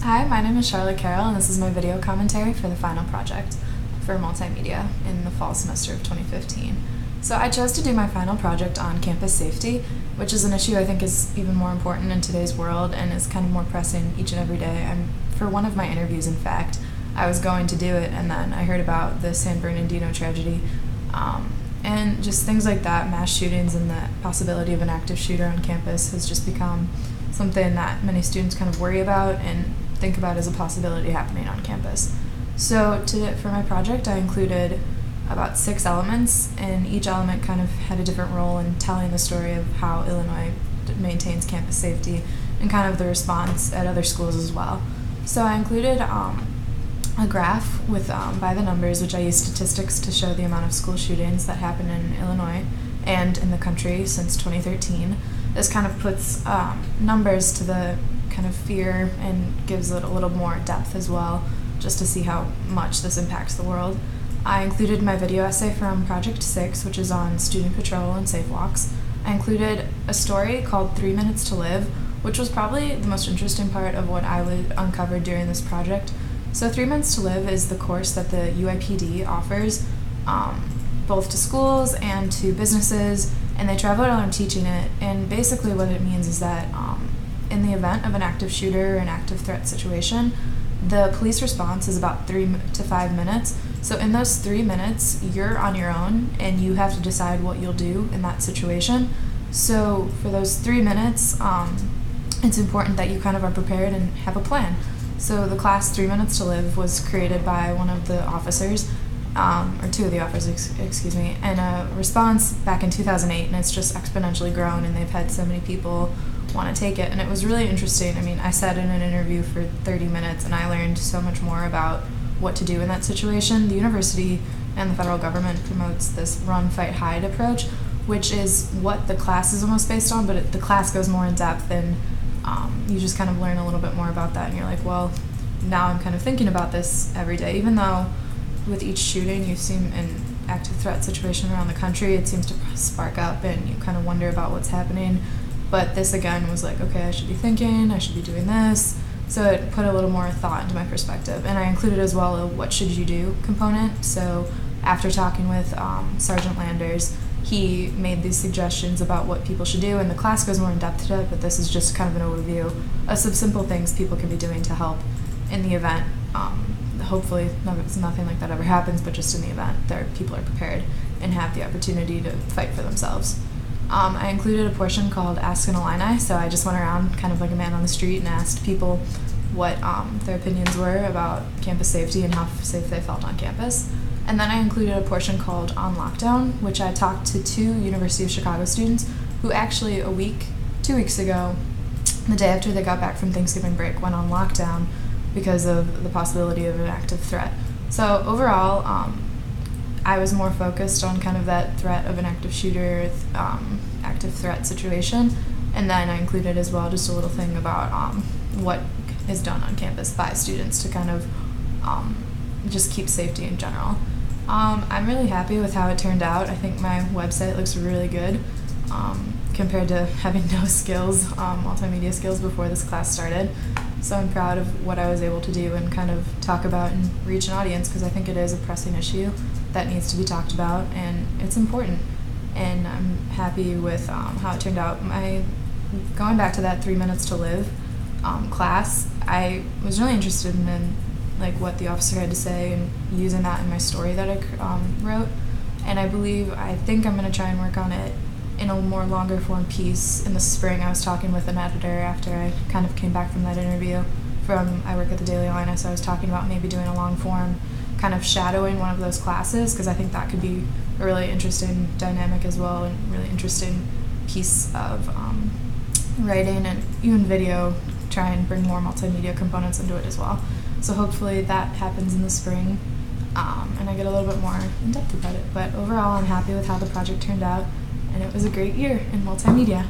Hi, my name is Charlotte Carroll, and this is my video commentary for the final project for multimedia in the fall semester of 2015. So I chose to do my final project on campus safety, which is an issue I think is even more important in today's world and is kind of more pressing each and every day. For one of my interviews, in fact, I was going to do it, and then I heard about the San Bernardino tragedy, and just things like that, mass shootings and the possibility of an active shooter on campus has just become something that many students kind of worry about and think about as a possibility happening on campus. So for my project, I included about 6 elements, and each element kind of had a different role in telling the story of how Illinois maintains campus safety and kind of the response at other schools as well. So I included a graph with by the numbers, which I use statistics to show the amount of school shootings that happen in Illinois and in the country since 2013. This kind of puts numbers to the kind of fear and gives it a little more depth as well, just to see how much this impacts the world. I included my video essay from Project 6, which is on student patrol and safe walks. I included a story called 3 Minutes to Live, which was probably the most interesting part of what I would uncover during this project. So 3 Minutes to Live is the course that the UIPD offers both to schools and to businesses, and they travel around teaching it. And basically what it means is that in the event of an active shooter or an active threat situation, the police response is about 3 to 5 minutes. So in those 3 minutes, you're on your own and you have to decide what you'll do in that situation. So for those 3 minutes, it's important that you kind of are prepared and have a plan. So the class 3 Minutes to Live was created by one of the officers, or 2 of the officers, excuse me, and a response back in 2008, and it's just exponentially grown, and they've had so many people want to take it, and it was really interesting. I mean, I sat in an interview for 30 minutes, and I learned so much more about what to do in that situation. The university and the federal government promotes this run, fight, hide approach, which is what the class is almost based on, but the class goes more in depth, and you just kind of learn a little bit more about that, and you're like, well, now I'm kind of thinking about this every day, even though with each shooting you seem an active threat situation around the country, it seems to spark up and you kind of wonder about what's happening. But this again was like, okay, I should be thinking, I should be doing this. So it put a little more thought into my perspective. And I included as well a what should you do component. So after talking with Sergeant Landers, he made these suggestions about what people should do, and the class goes more in depth to it, but this is just kind of an overview of some simple things people can be doing to help in the event. Hopefully nothing like that ever happens, but just in the event people are prepared and have the opportunity to fight for themselves. I included a portion called Ask an Illini, so I just went around kind of like a man on the street and asked people what their opinions were about campus safety and how safe they felt on campus. And then I included a portion called On Lockdown, which I talked to 2 University of Chicago students who actually 2 weeks ago, the day after they got back from Thanksgiving break, went on lockdown because of the possibility of an active threat. So overall, I was more focused on kind of that threat of an active shooter, active threat situation, and then I included as well just a little thing about what is done on campus by students to kind of just keep safety in general. I'm really happy with how it turned out. I think my website looks really good compared to having no skills, multimedia skills before this class started. So I'm proud of what I was able to do and kind of talk about and reach an audience, because I think it is a pressing issue that needs to be talked about, and it's important. And I'm happy with how it turned out. Going back to that 3 Minutes to Live class, I was really interested in like what the officer had to say and using that in my story that I wrote. And I think I'm going to try and work on it in a more longer form piece in the spring. I was talking with an editor after I kind of came back from that interview. I work at the Daily Illini, so I was talking about maybe doing a long form, kind of shadowing one of those classes, because I think that could be a really interesting dynamic as well, and really interesting piece of writing and even video, try and bring more multimedia components into it as well. So hopefully that happens in the spring, and I get a little bit more in depth about it. But overall, I'm happy with how the project turned out, and it was a great year in multimedia.